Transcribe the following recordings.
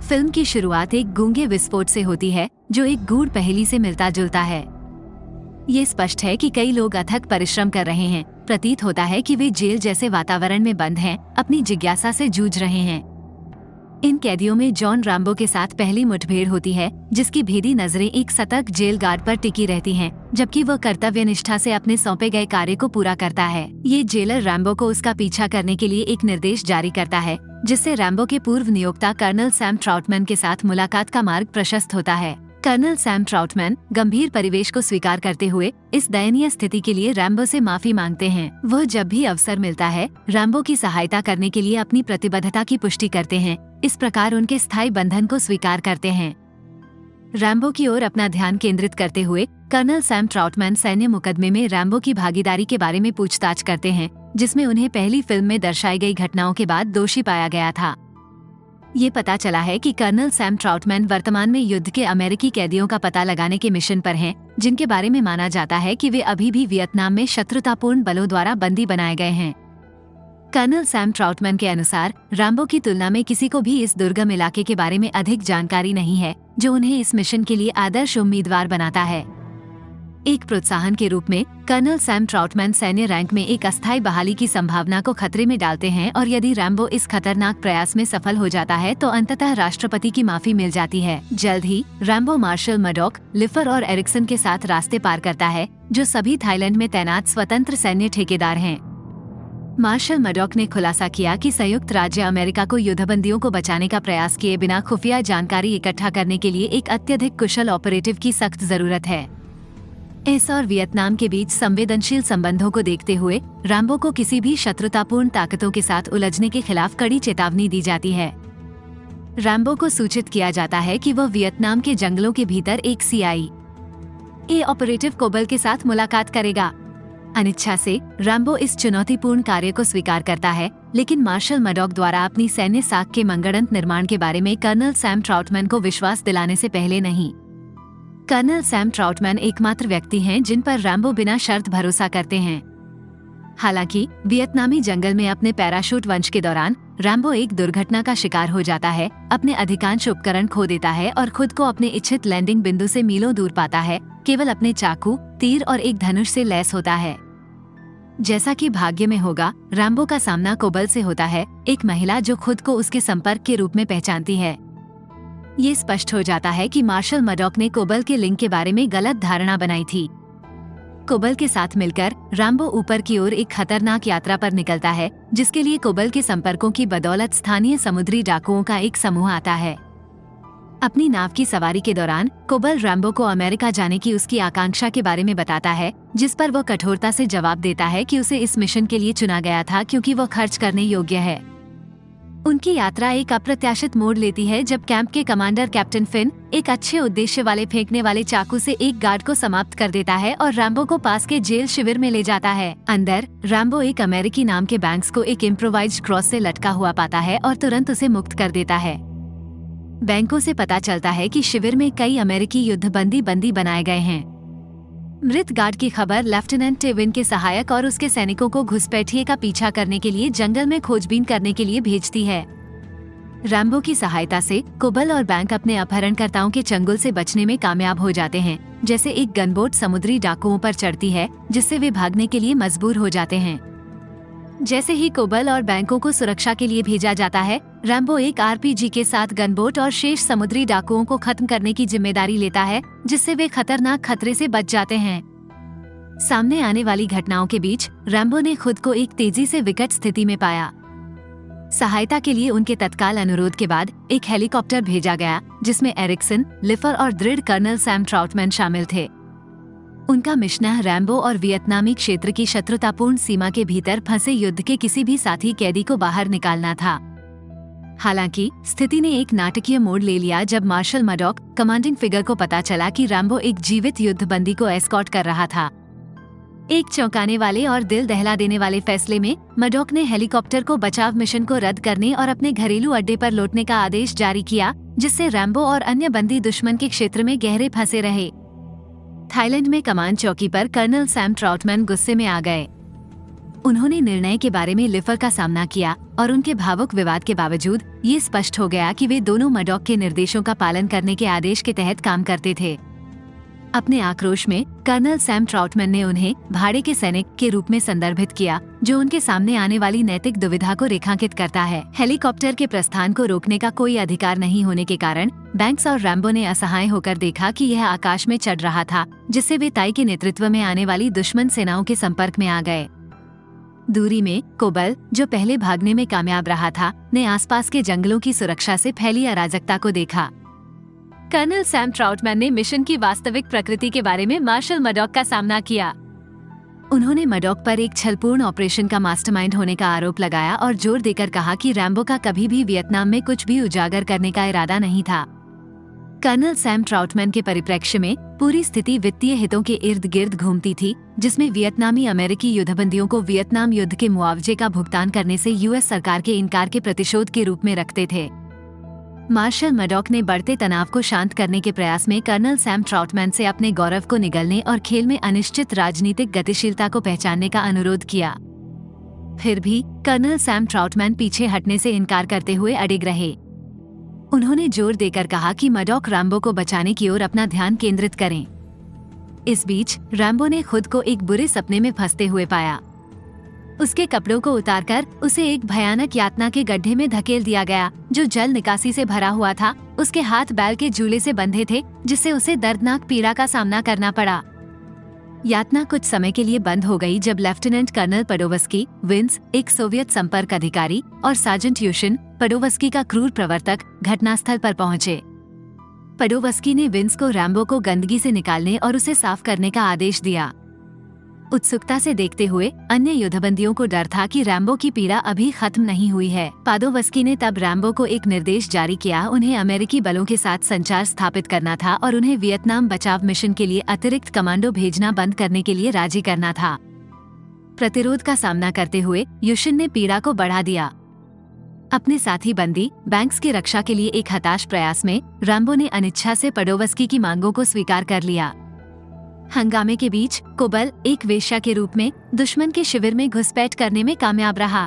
Film की शुरुआत एक गूंगे विस्फोट से होती है जो एक गूढ़ पहेली से मिलता जुलता है। ये स्पष्ट है कि कई लोग अथक परिश्रम कर रहे हैं। प्रतीत होता है कि वे जेल जैसे वातावरण में बंद हैं, अपनी जिज्ञासा से जूझ रहे हैं। इन कैदियों में जॉन रैम्बो के साथ पहली मुठभेड़ होती है, जिसकी भेदी नजरें एक सतर्क जेल गार्ड पर टिकी रहती हैं, जबकि वह कर्तव्य निष्ठा से अपने सौंपे गए कार्य को पूरा करता है। ये जेलर रैम्बो को उसका पीछा करने के लिए एक निर्देश जारी करता है, जिससे रैम्बो के पूर्व नियोक्ता कर्नल सैम ट्राउटमैन के साथ मुलाकात का मार्ग प्रशस्त होता है। कर्नल सैम ट्राउटमैन गंभीर परिवेश को स्वीकार करते हुए इस दयनीय स्थिति के लिए रैम्बो से माफी मांगते हैं। वह जब भी अवसर मिलता है रैम्बो की सहायता करने के लिए अपनी प्रतिबद्धता की पुष्टि करते हैं। इस प्रकार उनके स्थायी बंधन को स्वीकार करते हैं। रैम्बो की ओर अपना ध्यान केंद्रित करते हुए कर्नल सैम ट्राउटमैन सैन्य मुकदमे में रैम्बो की भागीदारी के बारे में पूछताछ करते हैं, जिसमें उन्हें पहली फिल्म में दर्शाई गई घटनाओं के बाद दोषी पाया गया था। ये पता चला है कि कर्नल सैम ट्राउटमैन वर्तमान में युद्ध के अमेरिकी कैदियों का पता लगाने के मिशन पर हैं, जिनके बारे में माना जाता है कि वे अभी भी वियतनाम में शत्रुतापूर्ण बलों द्वारा बंदी बनाए गए हैं। कर्नल सैम ट्राउटमैन के अनुसार रैम्बो की तुलना में किसी को भी इस दुर्गम इलाके के बारे में अधिक जानकारी नहीं है, जो उन्हें इस मिशन के लिए आदर्श उम्मीदवार बनाता है। एक प्रोत्साहन के रूप में कर्नल सैम ट्राउटमैन सैन्य रैंक में एक अस्थायी बहाली की संभावना को खतरे में डालते हैं, और यदि रैम्बो इस खतरनाक प्रयास में सफल हो जाता है तो अंततः राष्ट्रपति की माफी मिल जाती है। जल्द ही रैम्बो मार्शल मडॉक, लिफर और एरिक्सन के साथ रास्ते पार करता है, जो सभी थाईलैंड में तैनात स्वतंत्र सैन्य ठेकेदार हैं। मार्शल मडॉक ने खुलासा किया कि संयुक्त राज्य अमेरिका को युद्धबंदियों को बचाने का प्रयास किए बिना खुफिया जानकारी इकट्ठा करने के लिए एक अत्यधिक कुशल ऑपरेटिव की सख्त जरूरत है। इस और वियतनाम के बीच संवेदनशील संबंधों को देखते हुए रैम्बो को किसी भी शत्रुतापूर्ण ताकतों के साथ उलझने के खिलाफ कड़ी चेतावनी दी जाती है। रैम्बो को सूचित किया जाता है कि वह वियतनाम के जंगलों के भीतर एक CIA ऑपरेटिव कोबल के साथ मुलाकात करेगा। अनिच्छा से रैम्बो इस चुनौतीपूर्ण कार्य को स्वीकार करता है, लेकिन मार्शल मडॉक द्वारा अपनी सैन्य साख के मंगड़ंत निर्माण के बारे में कर्नल सैम ट्राउटमैन को विश्वास दिलाने से पहले नहीं। कर्नल सैम ट्राउटमैन एकमात्र व्यक्ति हैं जिन पर रैम्बो बिना शर्त भरोसा करते हैं। हालांकि वियतनामी जंगल में अपने पैराशूट वंश के दौरान रैम्बो एक दुर्घटना का शिकार हो जाता है, अपने अधिकांश उपकरण खो देता है और खुद को अपने इच्छित लैंडिंग बिंदु से मीलों दूर पाता है, केवल अपने चाकू, तीर और एक धनुष से लैस होता है। जैसा कि भाग्य में होगा, रैम्बो का सामना कोबल से होता है, एक महिला जो खुद को उसके संपर्क के रूप में पहचानती है। ये स्पष्ट हो जाता है कि मार्शल मडॉक ने कोबल के लिंग के बारे में गलत धारणा बनाई थी। कोबल के साथ मिलकर रैम्बो ऊपर की ओर एक खतरनाक यात्रा पर निकलता है, जिसके लिए कोबल के संपर्कों की बदौलत स्थानीय समुद्री डाकुओं का एक समूह आता है। अपनी नाव की सवारी के दौरान कोबल रैम्बो को अमेरिका जाने की उसकी आकांक्षा के बारे में बताता है, जिस पर वह कठोरता से जवाब देता है कि उसे इस मिशन के लिए चुना गया था क्योंकि वह खर्च करने योग्य है। उनकी यात्रा एक अप्रत्याशित मोड़ लेती है जब कैंप के कमांडर कैप्टन फिन एक अच्छे उद्देश्य वाले फेंकने वाले चाकू से एक गार्ड को समाप्त कर देता है और रैम्बो को पास के जेल शिविर में ले जाता है। अंदर रैम्बो एक अमेरिकी नाम के बैंक्स को एक इम्प्रोवाइज्ड क्रॉस से लटका हुआ पाता है और तुरंत उसे मुक्त कर देता है। बैंकों से पता चलता है कि शिविर में कई अमेरिकी युद्धबंदी बंदी बनाए गए हैं। मृत गार्ड की खबर लेफ्टिनेंट टेविन के सहायक और उसके सैनिकों को घुसपैठिए का पीछा करने के लिए जंगल में खोजबीन करने के लिए भेजती है। रैम्बो की सहायता से कोबल और बैंक अपने अपहरणकर्ताओं के चंगुल से बचने में कामयाब हो जाते हैं। जैसे एक गनबोट समुद्री डाकुओं पर चढ़ती है, जिससे वे भागने के लिए मजबूर हो जाते हैं। जैसे ही कोबल और बैंकों को सुरक्षा के लिए भेजा जाता है, रैम्बो एक RPG के साथ गनबोट और शेष समुद्री डाकुओं को खत्म करने की जिम्मेदारी लेता है, जिससे वे खतरनाक खतरे से बच जाते हैं। सामने आने वाली घटनाओं के बीच रैम्बो ने खुद को एक तेजी से विकट स्थिति में पाया। सहायता के लिए उनके तत्काल अनुरोध के बाद एक हेलीकॉप्टर भेजा गया, जिसमें एरिक्सन, लिफर और दृढ़ कर्नल सैम ट्राउटमैन शामिल थे। उनका मिशन रैम्बो और वियतनामी क्षेत्र की शत्रुतापूर्ण सीमा के भीतर फंसे युद्ध के किसी भी साथी कैदी को बाहर निकालना था। हालांकि स्थिति ने एक नाटकीय मोड़ ले लिया जब मार्शल मडॉक कमांडिंग फिगर को पता चला कि रैम्बो एक जीवित युद्धबंदी को एस्कॉर्ट कर रहा था। एक चौंकाने वाले और दिल दहला देने वाले फैसले में मडॉक ने हेलीकॉप्टर को बचाव मिशन को रद्द करने और अपने घरेलू अड्डे पर लौटने का आदेश जारी किया, जिससे रैम्बो और अन्य बंदी दुश्मन के क्षेत्र में गहरे फंसे रहे। थाईलैंड में कमान चौकी पर कर्नल सैम ट्राउटमैन गुस्से में आ गए। उन्होंने निर्णय के बारे में लिफर का सामना किया और उनके भावुक विवाद के बावजूद ये स्पष्ट हो गया कि वे दोनों मडॉक के निर्देशों का पालन करने के आदेश के तहत काम करते थे। अपने आक्रोश में कर्नल सैम ट्राउटमैन ने उन्हें भाड़े के सैनिक के रूप में संदर्भित किया, जो उनके सामने आने वाली नैतिक दुविधा को रेखांकित करता है। हेलीकॉप्टर के प्रस्थान को रोकने का कोई अधिकार नहीं होने के कारण बैंक्स और रैम्बो ने असहाय होकर देखा कि यह आकाश में चढ़ रहा था, जिससे वे ताई के नेतृत्व में आने वाली दुश्मन सेनाओं के संपर्क में आ गए। दूरी में कोबल, जो पहले भागने में कामयाब रहा था, ने आसपास के जंगलों की सुरक्षा से फैली अराजकता को देखा। कर्नल सैम ट्राउटमैन ने मिशन की वास्तविक प्रकृति के बारे में मार्शल मडॉक का सामना किया। उन्होंने मडॉक पर एक छलपूर्ण ऑपरेशन का मास्टरमाइंड होने का आरोप लगाया और जोर देकर कहा कि रैम्बो का कभी भी वियतनाम में कुछ भी उजागर करने का इरादा नहीं था। कर्नल सैम ट्राउटमैन के परिप्रेक्ष्य में पूरी स्थिति वित्तीय हितों के इर्द गिर्द घूमती थी, जिसमें वियतनामी अमेरिकी युद्धबंदियों को वियतनाम युद्ध के मुआवजे का भुगतान करने से यूएस सरकार के इनकार के प्रतिशोध के रूप में रखते थे। मार्शल मडॉक ने बढ़ते तनाव को शांत करने के प्रयास में कर्नल सैम ट्राउटमैन से अपने गौरव को निगलने और खेल में अनिश्चित राजनीतिक गतिशीलता को पहचानने का अनुरोध किया। फिर भी कर्नल सैम ट्राउटमैन पीछे हटने से इनकार करते हुए अडिग रहे। उन्होंने जोर देकर कहा कि मडॉक रैम्बो को बचाने की ओर अपना ध्यान केंद्रित करें। इस बीच रैम्बो ने खुद को एक बुरे सपने में फंसते हुए पाया। उसके कपड़ों को उतारकर उसे एक भयानक यातना के गड्ढे में धकेल दिया गया, जो जल निकासी से भरा हुआ था। उसके हाथ बैल के जूले से बंधे थे, जिससे उसे दर्दनाक पीड़ा का सामना करना पड़ा। यातना कुछ समय के लिए बंद हो गई जब लेफ्टिनेंट कर्नल पडोवस्की, विंस, एक सोवियत संपर्क अधिकारी, और सार्जेंट यूशिन, पडोवस्की का क्रूर प्रवर्तक, घटनास्थल पर पहुंचे। पडोवस्की ने विंस को रैम्बो को गंदगी से निकालने और उसे साफ करने का आदेश दिया। उत्सुकता से देखते हुए अन्य युद्धबंदियों को डर था कि रैम्बो की पीड़ा अभी खत्म नहीं हुई है। पादोवस्की ने तब रैम्बो को एक निर्देश जारी किया। उन्हें अमेरिकी बलों के साथ संचार स्थापित करना था और उन्हें वियतनाम बचाव मिशन के लिए अतिरिक्त कमांडो भेजना बंद करने के लिए राजी करना था। प्रतिरोध का सामना करते हुए यूशिन ने पीड़ा को बढ़ा दिया। अपने साथी बंदी बैंक्स की रक्षा के लिए एक हताश प्रयास में रैम्बो ने अनिच्छा से पडोवस्की की मांगों को स्वीकार कर लिया। हंगामे के बीच कोबल एक वेश्या के रूप में दुश्मन के शिविर में घुसपैठ करने में कामयाब रहा।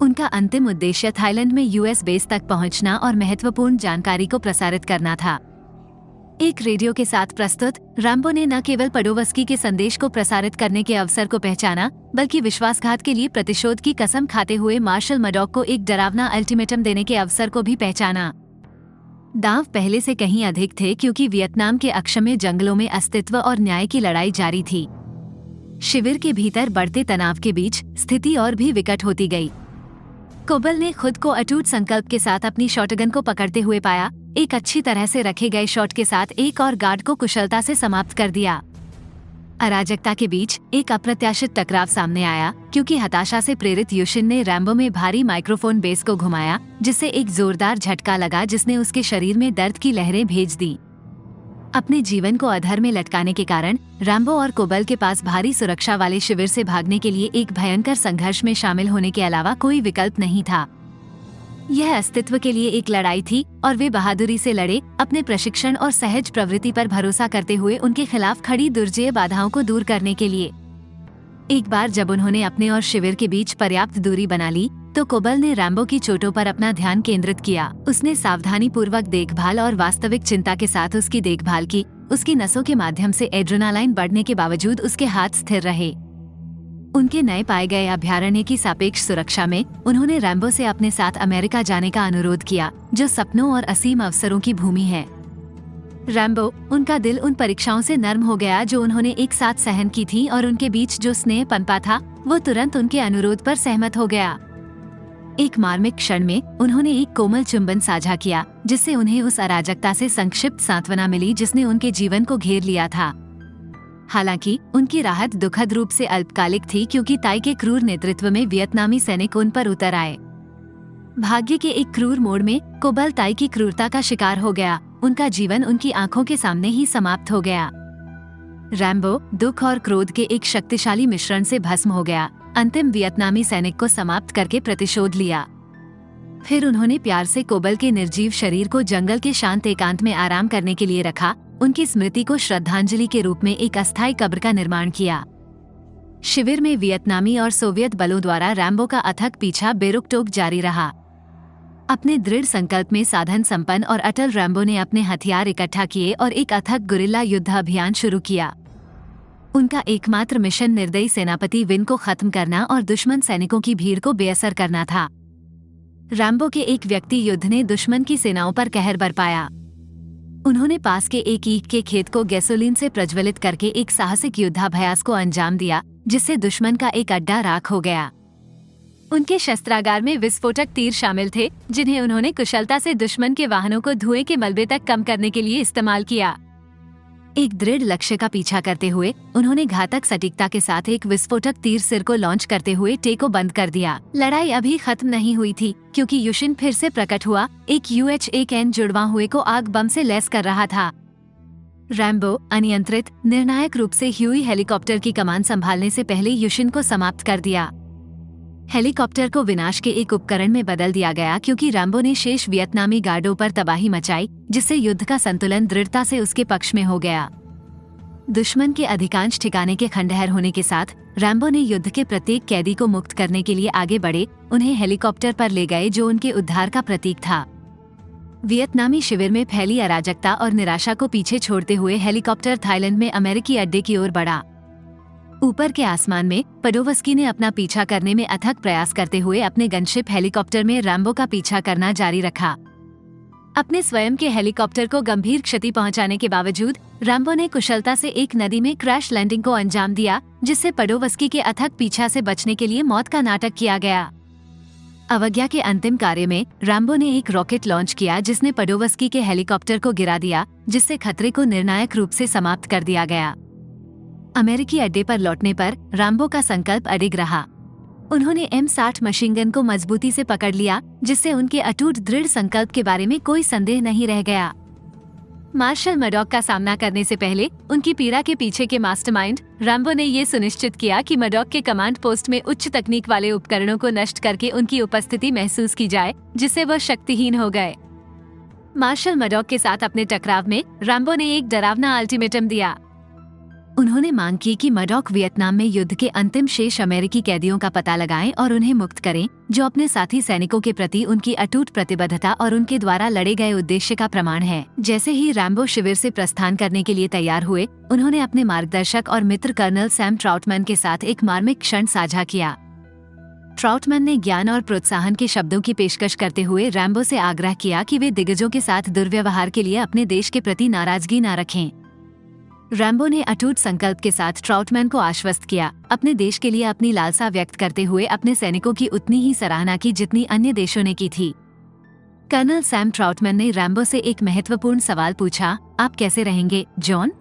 उनका अंतिम उद्देश्य थाईलैंड में यूएस बेस तक पहुंचना और महत्वपूर्ण जानकारी को प्रसारित करना था। एक रेडियो के साथ प्रस्तुत रैम्बो ने न केवल पडोवस्की के संदेश को प्रसारित करने के अवसर को पहचाना, बल्कि विश्वासघात के लिए प्रतिशोध की कसम खाते हुए मार्शल मडॉक को एक डरावना अल्टीमेटम देने के अवसर को भी पहचाना। दांव पहले से कहीं अधिक थे, क्योंकि वियतनाम के अक्षम्य जंगलों में अस्तित्व और न्याय की लड़ाई जारी थी। शिविर के भीतर बढ़ते तनाव के बीच स्थिति और भी विकट होती गई। कोबल ने खुद को अटूट संकल्प के साथ अपनी शॉटगन को पकड़ते हुए पाया। एक अच्छी तरह से रखे गए शॉट के साथ एक और गार्ड को कुशलता से समाप्त कर दिया। अराजकता के बीच एक अप्रत्याशित टकराव सामने आया, क्योंकि हताशा से प्रेरित यूशिन ने रैम्बो में भारी माइक्रोफोन बेस को घुमाया, जिससे एक जोरदार झटका लगा जिसने उसके शरीर में दर्द की लहरें भेज दी। अपने जीवन को अधर में लटकाने के कारण रैम्बो और कोबल के पास भारी सुरक्षा वाले शिविर से भागने के लिए एक भयंकर संघर्ष में शामिल होने के अलावा कोई विकल्प नहीं था। यह अस्तित्व के लिए एक लड़ाई थी और वे बहादुरी से लड़े, अपने प्रशिक्षण और सहज प्रवृत्ति पर भरोसा करते हुए उनके खिलाफ खड़ी दुर्जेय बाधाओं को दूर करने के लिए। एक बार जब उन्होंने अपने और शिविर के बीच पर्याप्त दूरी बना ली, तो कोबल ने रैम्बो की चोटों पर अपना ध्यान केंद्रित किया। उसने सावधानी पूर्वक देखभाल और वास्तविक चिंता के साथ उसकी देखभाल की। उसकी नसों के माध्यम से एड्रेनालाइन बढ़ने के बावजूद उसके हाथ स्थिर रहे। उनके नए पाए गए अभयारण्य की सापेक्ष सुरक्षा में उन्होंने रैम्बो से अपने साथ अमेरिका जाने का अनुरोध किया, जो सपनों और असीम अवसरों की भूमि है। रैम्बो, उनका दिल उन परीक्षाओं से नर्म हो गया जो उन्होंने एक साथ सहन की थी, और उनके बीच जो स्नेह पनपा था वो तुरंत उनके अनुरोध पर सहमत हो गया। एक मार्मिक क्षण में उन्होंने एक कोमल चुंबन साझा किया, जिससे उन्हें उस अराजकता से संक्षिप्त सांत्वना मिली जिसने उनके जीवन को घेर लिया था। हालांकि उनकी राहत दुखद रूप से अल्पकालिक थी, क्योंकि ताई के क्रूर नेतृत्व में वियतनामी सैनिक उन पर उतर आए। भाग्य के एक क्रूर मोड़ में कोबल ताई की क्रूरता का शिकार हो गया। उनका जीवन उनकी आंखों के सामने ही समाप्त हो गया। रैम्बो दुख और क्रोध के एक शक्तिशाली मिश्रण से भस्म हो गया। अंतिम वियतनामी सैनिक को समाप्त करके प्रतिशोध लिया। फिर उन्होंने प्यार से कोबल के निर्जीव शरीर को जंगल के शांत एकांत में आराम करने के लिए रखा। उनकी स्मृति को श्रद्धांजलि के रूप में एक अस्थायी कब्र का निर्माण किया। शिविर में वियतनामी और सोवियत बलों द्वारा रैम्बो का अथक पीछा बेरुक-टोक जारी रहा। अपने दृढ़ संकल्प में साधन संपन्न और अटल रैम्बो ने अपने हथियार इकट्ठा किए और एक अथक गुरिल्ला युद्ध अभियान शुरू किया। उनका एकमात्र मिशन निर्दयी सेनापति विन को खत्म करना और दुश्मन सैनिकों की भीड़ को बेअसर करना था। रैम्बो के एक व्यक्ति युद्ध ने दुश्मन की सेनाओं पर कहर बरपाया। उन्होंने पास के एक ईख के खेत को गैसोलीन से प्रज्वलित करके एक साहसिक युद्धाभ्यास को अंजाम दिया, जिससे दुश्मन का एक अड्डा राख हो गया। उनके शस्त्रागार में विस्फोटक तीर शामिल थे, जिन्हें उन्होंने कुशलता से दुश्मन के वाहनों को धुएं के मलबे तक कम करने के लिए इस्तेमाल किया। एक दृढ़ लक्ष्य का पीछा करते हुए उन्होंने घातक सटीकता के साथ एक विस्फोटक तीर सिर को लॉन्च करते हुए टे को बंद कर दिया। लड़ाई अभी खत्म नहीं हुई थी, क्योंकि युशिन फिर से प्रकट हुआ, एक UH-1N जुड़वा हुए को आग बम से लैस कर रहा था। रैम्बो अनियंत्रित निर्णायक रूप से ह्यूई हेलीकॉप्टर की कमान संभालने से पहले युशिन को समाप्त कर दिया। हेलीकॉप्टर को विनाश के एक उपकरण में बदल दिया गया, क्योंकि रैम्बो ने शेष वियतनामी गार्डों पर तबाही मचाई, जिससे युद्ध का संतुलन दृढ़ता से उसके पक्ष में हो गया। दुश्मन के अधिकांश ठिकाने के खंडहर होने के साथ रैम्बो ने युद्ध के प्रत्येक कैदी को मुक्त करने के लिए आगे बढ़े, उन्हें हेलीकॉप्टर पर ले गए, जो उनके उद्धार का प्रतीक था। वियतनामी शिविर में फैली अराजकता और निराशा को पीछे छोड़ते हुए हेलीकॉप्टर थाईलैंड में अमेरिकी अड्डे की ओर बढ़ा। ऊपर के आसमान में पडोवस्की ने अपना पीछा करने में अथक प्रयास करते हुए अपने गनशिप हेलीकॉप्टर में रैम्बो का पीछा करना जारी रखा। अपने स्वयं के हेलीकॉप्टर को गंभीर क्षति पहुंचाने के बावजूद रैम्बो ने कुशलता से एक नदी में क्रैश लैंडिंग को अंजाम दिया, जिससे पडोवस्की के अथक पीछा से बचने के लिए मौत का नाटक किया गया। अवज्ञा के अंतिम कार्य में रैम्बो ने एक रॉकेट लॉन्च किया, जिसने पडोवस्की के हेलीकॉप्टर को गिरा दिया, जिससे खतरे को निर्णायक रूप से समाप्त कर दिया गया। अमेरिकी अड्डे पर लौटने पर रैम्बो का संकल्प अडिग रहा। उन्होंने M60 मशीनगन को मजबूती से पकड़ लिया, जिससे उनके अटूट दृढ़ संकल्प के बारे में कोई संदेह नहीं रह गया। मार्शल मडॉक का सामना करने से पहले उनकी पीड़ा के पीछे के मास्टरमाइंड रैम्बो ने ये सुनिश्चित किया कि मडॉक के कमांड पोस्ट में उच्च तकनीक वाले उपकरणों को नष्ट करके उनकी उपस्थिति महसूस की जाए, जिससे वह शक्तिहीन हो गए। मार्शल मडॉक के साथ अपने टकराव में रैम्बो ने एक डरावना अल्टीमेटम दिया। उन्होंने मांग की कि मडॉक वियतनाम में युद्ध के अंतिम शेष अमेरिकी कैदियों का पता लगाएं और उन्हें मुक्त करें, जो अपने साथी सैनिकों के प्रति उनकी अटूट प्रतिबद्धता और उनके द्वारा लड़े गए उद्देश्य का प्रमाण है। जैसे ही रैम्बो शिविर से प्रस्थान करने के लिए तैयार हुए, उन्होंने अपने मार्गदर्शक और मित्र कर्नल सैम ट्राउटमैन के साथ एक मार्मिक क्षण साझा किया। ट्राउटमैन ने ज्ञान और प्रोत्साहन के शब्दों की पेशकश करते हुए रैम्बो से आग्रह किया कि वे दिग्गजों के साथ दुर्व्यवहार के लिए अपने देश के प्रति नाराजगी न रखें। रैम्बो ने अटूट संकल्प के साथ ट्राउटमैन को आश्वस्त किया, अपने देश के लिए अपनी लालसा व्यक्त करते हुए अपने सैनिकों की उतनी ही सराहना की जितनी अन्य देशों ने की थी। कर्नल सैम ट्राउटमैन ने रैम्बो से एक महत्वपूर्ण सवाल पूछा, आप कैसे रहेंगे, जॉन?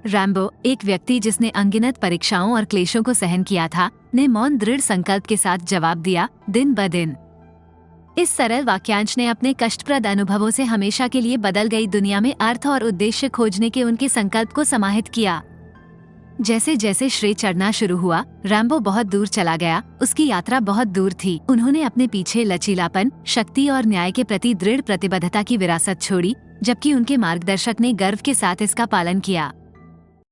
रैम्बो, एक व्यक्ति जिसने अनगिनत परीक्षाओं और क्लेशों को सहन किया था, ने मौन दृढ़ संकल्प के साथ जवाब दिया, दिन ब दिन। इस सरल वाक्यांश ने अपने कष्टप्रद अनुभवों से हमेशा के लिए बदल गई दुनिया में अर्थ और उद्देश्य खोजने के उनके संकल्प को समाहित किया। जैसे जैसे श्रेय चढ़ना शुरू हुआ, रैम्बो बहुत दूर चला गया। उसकी यात्रा बहुत दूर थी। उन्होंने अपने पीछे लचीलापन, शक्ति और न्याय के प्रति दृढ़ प्रतिबद्धता की विरासत छोड़ी, जबकि उनके मार्गदर्शक ने गर्व के साथ इसका पालन किया।